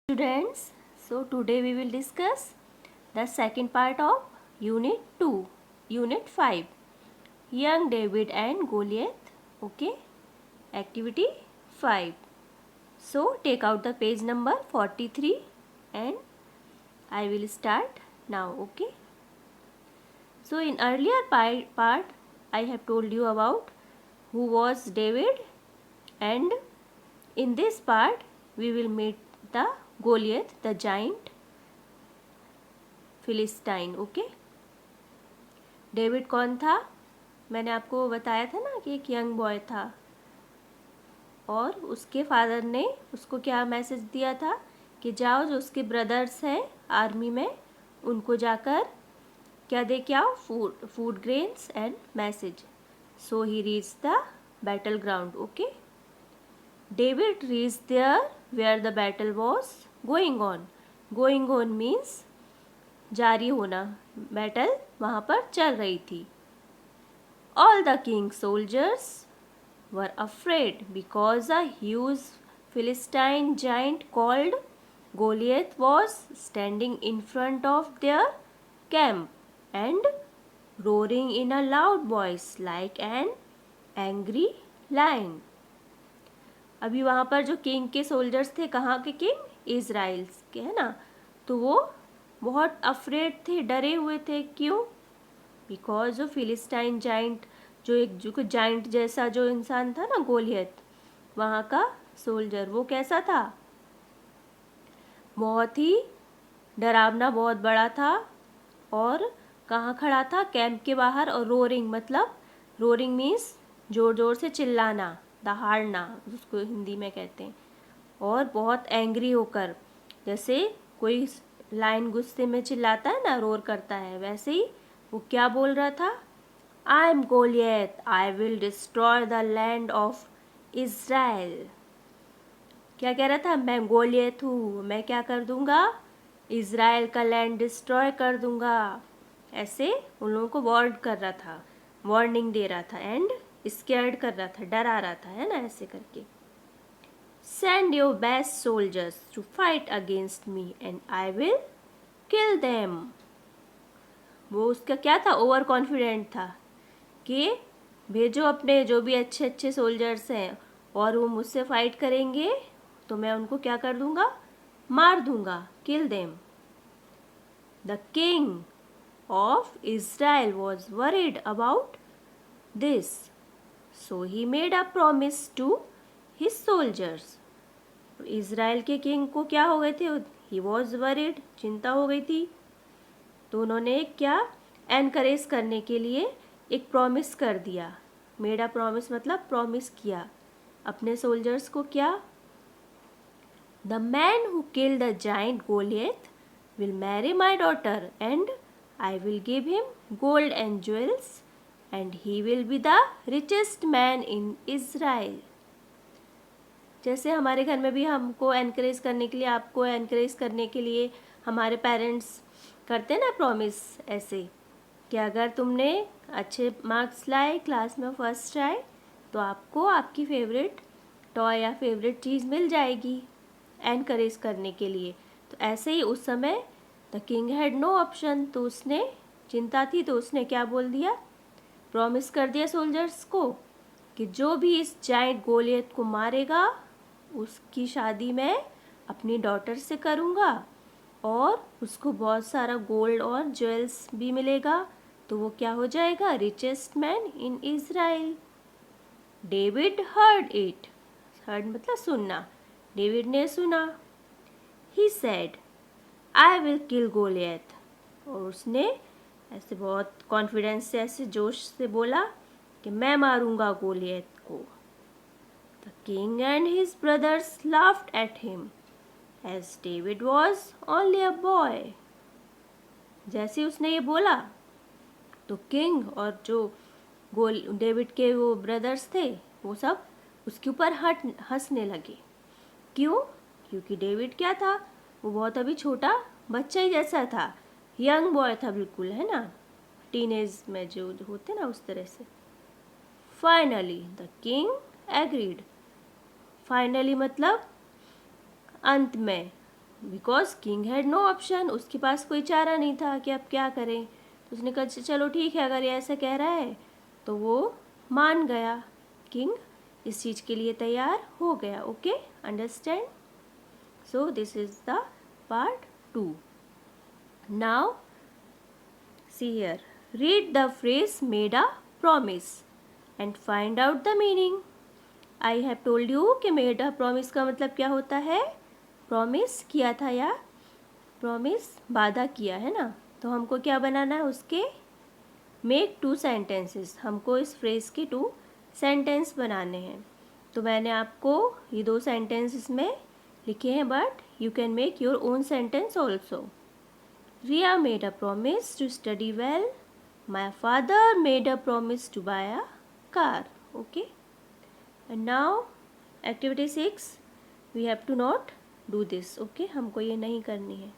Students, so today we will discuss the second part of Unit 2, Unit 5, Young David and Goliath. Okay, Activity 5. So take out the page number 43 and I will start now. Okay. So in earlier part I have told you about who was David, and in this part we will meet the Goliath, the giant Philistine. Okay. David कौन था? मैंने आपको बताया था ना कि एक young boy था और उसके फादर ने उसको क्या मैसेज दिया था कि जाओ, जो उसके ब्रदर्स हैं आर्मी में, उनको जाकर क्या दे के आओ, food grains and message. So he reach the battle ground. Okay. David reach there where the battle was going on. Going on means जारी होना. बैटल वहाँ पर चल रही थी. All the king's soldiers were afraid because a huge Philistine giant called Goliath was standing in front of their camp and roaring in a loud voice like an angry lion. अभी वहाँ पर जो king के soldiers थे, कहाँ के king? Israel के, है ना. तो वो बहुत अफ्रेड थे, डरे हुए थे. क्यों? बिकॉज जो फिलिस्टाइन जाइंट, जो जाइंट जैसा जो इंसान था ना, गोलियत, वहाँ का सोल्जर, वो कैसा था? बहुत ही डरावना, बहुत बड़ा था. और कहाँ खड़ा था? कैंप के बाहर. और रोरिंग मतलब, रोरिंग मीन्स जोर जोर से चिल्लाना, दहाड़ना, उसको हिंदी में कहते हैं. और बहुत एंग्री होकर, जैसे कोई लाइन गुस्से में चिल्लाता है ना, रोर करता है, वैसे ही वो क्या बोल रहा था? I am Goliath, I will destroy the land of Israel. क्या कह रहा था? मैं गोलियत हूँ, मैं क्या कर दूंगा? इज़राइल का लैंड डिस्ट्रॉय कर दूंगा. ऐसे उन लोगों को वार्न कर रहा था, वार्निंग दे रहा था, एंड स्कैर्ड कर रहा था, डरा रहा था, है ना, ऐसे करके. Send your best soldiers to fight against me and I will kill them. वो उसका क्या था? ओवर कॉन्फिडेंट था कि भेजो अपने जो भी अच्छे अच्छे सोल्जर्स हैं और वो मुझसे फाइट करेंगे तो मैं उनको क्या कर दूंगा? मार दूंगा. Kill them. The king of Israel was worried about this, so he made a promise to his soldiers. Israel के किंग को क्या हो गए थे? ही वॉज वरीड, चिंता हो गई थी. तो उन्होंने क्या एनकरेज करने के लिए एक प्रॉमिस कर दिया. मेड अ प्रॉमिस मतलब प्रॉमिस किया अपने सोल्जर्स को. क्या? The man who killed the giant Goliath will marry my daughter and I will give him gold and jewels and he will be the richest man in Israel. जैसे हमारे घर में भी हमको एनकरेज करने के लिए, आपको एनकरेज करने के लिए हमारे पेरेंट्स करते हैं ना प्रॉमिस, ऐसे कि अगर तुमने अच्छे मार्क्स लाए, क्लास में फर्स्ट आए, तो आपको आपकी फेवरेट टॉय या फेवरेट चीज़ मिल जाएगी, एनकरेज करने के लिए. तो ऐसे ही उस समय the king had no option. तो उसने, चिंता थी तो उसने क्या बोल दिया? प्रॉमिस कर दिया सोल्जर्स को कि जो भी इस जाइंट गोलियत को मारेगा उसकी शादी मैं अपनी डॉटर से करूँगा और उसको बहुत सारा गोल्ड और ज्वेल्स भी मिलेगा. तो वो क्या हो जाएगा? Richest man in Israel. David heard it. Heard मतलब सुनना. डेविड ने सुना. ही सेड आई विल किल गोलियत. और उसने ऐसे बहुत कॉन्फिडेंस से, ऐसे जोश से बोला कि मैं मारूंगा गोलियत को. The king and his brothers laughed at him, as David was only a boy. जैसे उसने ये बोला तो किंग और जो डेविड के वो ब्रदर्स थे, वो सब उसके ऊपर हंसने लगे. क्यों? क्योंकि डेविड क्या था? वो बहुत अभी छोटा बच्चा ही जैसा था, यंग बॉय था बिल्कुल, है ना, टीनेज में जो होते ना, उस तरह से. Finally the king agreed. Finally मतलब अंत में, because king had no option, उसके पास कोई चारा नहीं था कि अब क्या करें। तो उसने कहा चलो ठीक है, अगर ये ऐसा कह रहा है तो वो मान गया। किंग इस चीज़ के लिए तैयार हो गया। Okay, understand? So this is the part 2. Now see here, read the phrase made a promise and find out the meaning. I have told you कि made a promise का मतलब क्या होता है? promise किया था या promise वादा किया है ना। तो हमको क्या बनाना है उसके? make 2 sentences, हमको इस phrase के 2 sentence बनाने हैं। तो मैंने आपको ये 2 sentences में लिखे हैं, but you can make your own sentence also. Ria made a promise to study well. My father made a promise to buy a car. Okay. And now activity 6. We have to not do this. Okay. हमको ये नहीं करनी है.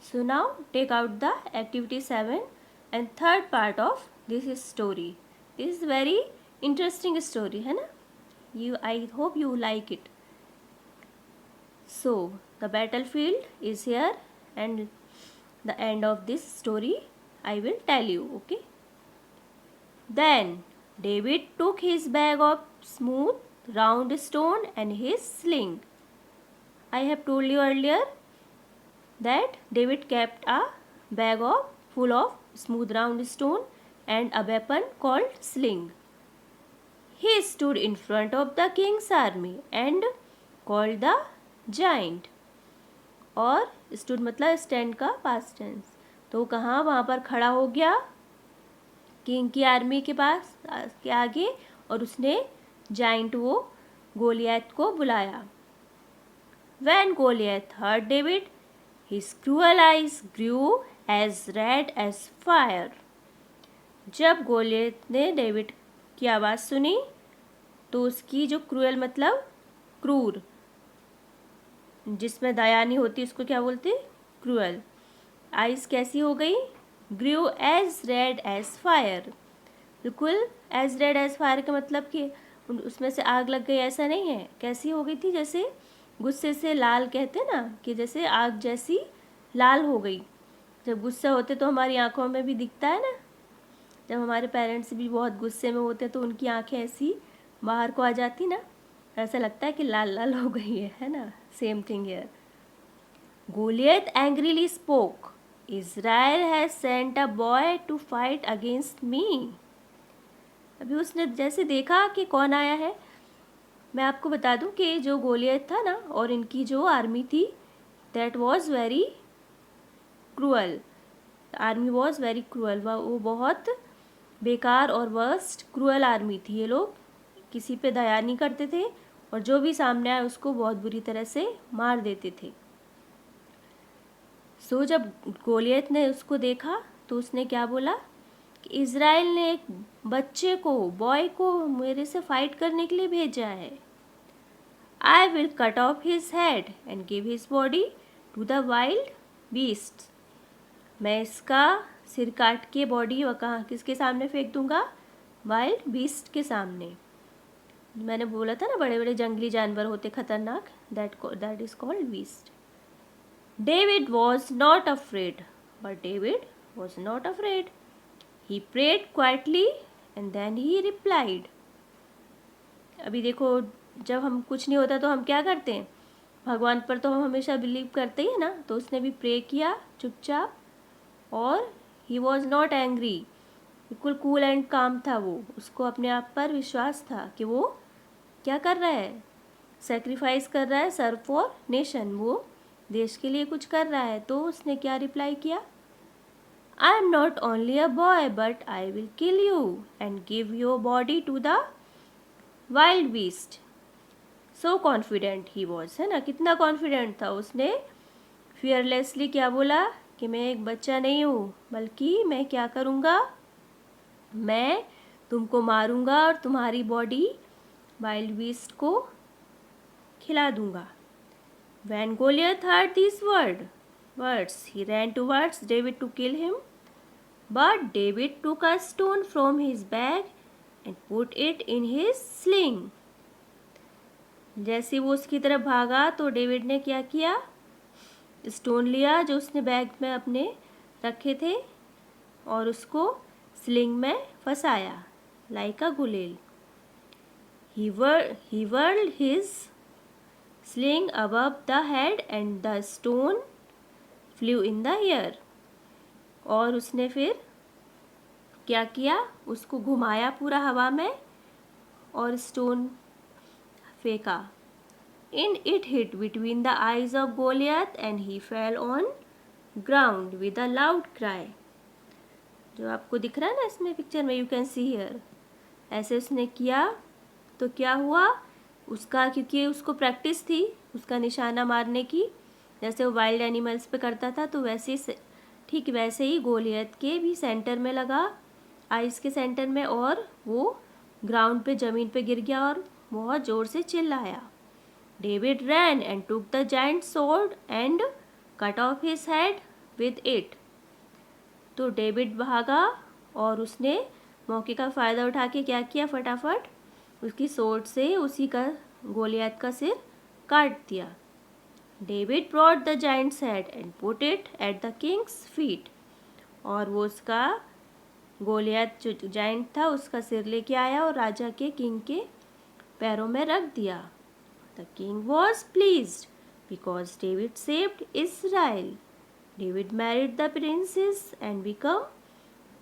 So now take out the activity 7 and third part of this story. This is very interesting story है ना? I hope you like it. So the battlefield is here and the end of this story I will tell you. Okay. Then David took his bag of smooth round stone and his sling. I have told you earlier that David kept a bag of full of smooth round stone and a weapon called sling. He stood in front of the king's army and called the giant. और stood मतलब stand का past tense। तो कहाँ वहाँ पर खड़ा हो गया किंग की आर्मी के पास के आगे, और उसने जाइंट वो गोलियत को बुलाया। When Goliath heard David, his cruel eyes grew as red as fire. जब गोलियत ने डेविड की आवाज़ सुनी तो उसकी जो क्रूअल मतलब क्रूर, जिसमें दया नहीं होती उसको क्या बोलते? क्रूअल। आइस कैसी हो गई? ग्रू एज रेड एज फायर। बिल्कुल एज रेड एज फायर का मतलब कि उसमें से आग लग गई ऐसा नहीं है। कैसी हो गई थी? जैसे गुस्से से लाल कहते ना, कि जैसे आग जैसी लाल हो गई। जब गुस्सा होते तो हमारी आंखों में भी दिखता है ना। जब हमारे पेरेंट्स भी बहुत गुस्से में होते तो उनकी आंखें ऐसी बाहर को आ जाती ना, ऐसा लगता है कि लाल लाल हो गई है ना। Same thing here. Goliath angrily spoke, Israel has sent a boy to fight against me. अभी उसने जैसे देखा कि कौन आया है, मैं आपको बता दूं कि जो गोलियत था ना और इनकी जो आर्मी थी, that was very cruel. The army was very cruel. वो बहुत बेकार और वर्स्ट क्रूअल आर्मी थी। ये लोग किसी पे दया नहीं करते थे और जो भी सामने आए उसको बहुत बुरी तरह से मार देते थे। सो जब गोलियत ने उसको देखा तो उसने क्या बोला कि इज़राइल ने एक बच्चे को, बॉय को मेरे से फाइट करने के लिए भेजा है। I will cut off his head and give his body to the wild beast. मैं इसका सिर काट के बॉडी कहाँ किसके सामने फेंक दूंगा? वाइल्ड बीस्ट के सामने। मैंने बोला था ना बड़े बड़े जंगली जानवर होते खतरनाक, that is called beast. David was not afraid, but David was not afraid. He prayed quietly and then he replied. अभी देखो, जब हम कुछ नहीं होता तो हम क्या करते हैं? भगवान पर तो हम हमेशा बिलीव करते ही है ना। तो उसने भी प्रे किया चुपचाप, और he was not angry. बिल्कुल कूल एंड काम था वो। उसको अपने आप पर विश्वास था कि वो क्या कर रहा है? सेक्रीफाइस कर रहा है, सर्व फॉर नेशन। वो देश के लिए कुछ कर रहा है। तो उसने क्या रिप्लाई किया? I am not only a boy but I will kill you and give your body to the wild beast. So confident he was, है ना। कितना कॉन्फिडेंट था। उसने फियरलेसली क्या बोला कि मैं एक बच्चा नहीं हूँ, बल्कि मैं क्या करूँगा? मैं तुमको मारूंगा और तुम्हारी बॉडी वाइल्ड बीस्ट को खिला दूंगा। When Goliath heard these words, he ran towards David to kill him. But David took a stone from his bag and put it in his sling. जैसे वो उसकी तरफ भागा तो डेविड ने क्या किया, स्टोन लिया जो उसने बैग में अपने रखे थे और उसको स्लिंग में फंसाया लाइक अ गुलेल। He whirled his sling above the head and the stone flew in the air। और उसने फिर क्या किया, उसको घुमाया पूरा हवा में और स्टोन फेंका। And it hit between the eyes of Goliath and he fell on ground with a loud cry। जो आपको दिख रहा है ना इसमें पिक्चर में, यू कैन सी हियर, ऐसे उसने किया तो क्या हुआ उसका, क्योंकि उसको प्रैक्टिस थी उसका निशाना मारने की, जैसे वो वाइल्ड एनिमल्स पे करता था, तो वैसे ठीक वैसे ही गोलियत के भी सेंटर में लगा, आइस के सेंटर में, और वो ग्राउंड पे ज़मीन पे गिर गया और बहुत ज़ोर से चिल्लाया। David ran and took the giant sword and cut off his head with it. तो डेविड भागा और उसने मौके का फ़ायदा उठा के क्या किया, फटाफट उसकी सोर्ड से उसी का गोलियत का सिर काट दिया। David brought the giants head and put it at the Kings feet. और वो उसका गोलियत जो जायंट था उसका सिर लेके आया और राजा के किंग के पैरों में रख दिया। The king was pleased because David saved Israel. David married the princess and become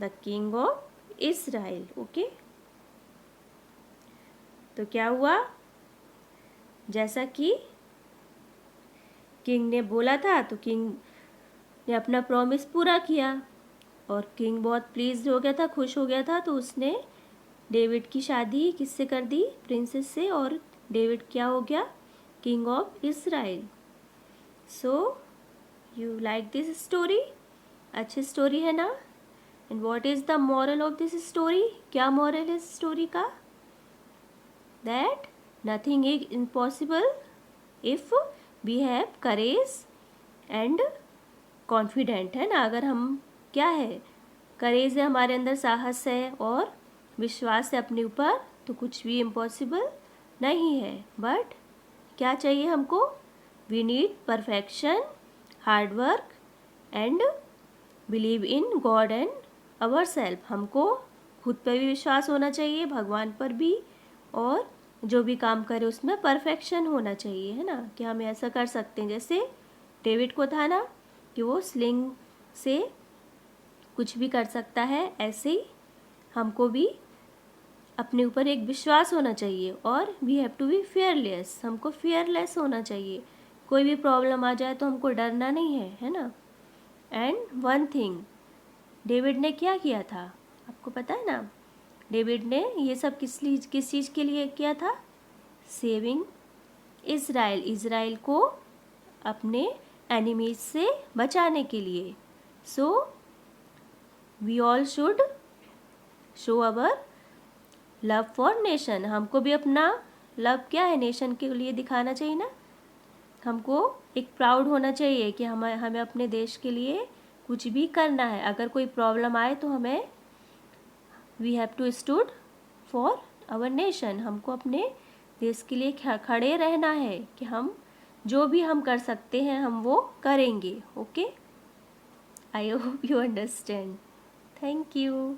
the king of Israel. Okay, तो क्या हुआ, जैसा कि किंग ने बोला था तो किंग ने अपना प्रॉमिस पूरा किया और किंग बहुत प्लीज्ड हो गया था, खुश हो गया था, तो उसने डेविड की शादी किससे कर दी, प्रिंसेस से, और डेविड क्या हो गया, king of Israel. So you like this story, अच्छी स्टोरी है ना। And what is the moral of this story, क्या मॉरल है इस स्टोरी का, that nothing is impossible if we have courage and confident, है ना। अगर हम क्या है, करेज है हमारे अंदर, साहस है और विश्वास है अपने ऊपर, तो कुछ भी इम्पॉसिबल नहीं है। बट क्या चाहिए हमको, we need perfection, hard work and believe in God and our self. हमको खुद पर भी विश्वास होना चाहिए, भगवान पर भी, और जो भी काम करे उसमें परफेक्शन होना चाहिए, है ना, कि हम ऐसा कर सकते हैं जैसे डेविड को था ना कि वो स्लिंग से कुछ भी कर सकता है, ऐसे ही हमको भी अपने ऊपर एक विश्वास होना चाहिए और we have to be fearless, हमको फियरलेस होना चाहिए। कोई भी प्रॉब्लम आ जाए तो हमको डरना नहीं है ना। एंड वन थिंग, डेविड ने क्या किया था आपको पता है ना, डेविड ने ये सब किस चीज़ के लिए किया था, सेविंग इज़राइल, इज़राइल को अपने एनिमीज से बचाने के लिए। So we all should show our love for nation, हमको भी अपना लव क्या है, नेशन के लिए दिखाना चाहिए ना। हमको एक प्राउड होना चाहिए कि हमें अपने देश के लिए कुछ भी करना है। अगर कोई प्रॉब्लम आए तो हमें we have to stood for our nation, हमको अपने देश के लिए खड़े रहना है कि हम जो भी हम कर सकते हैं हम वो करेंगे। Okay, I hope you understand. Thank you.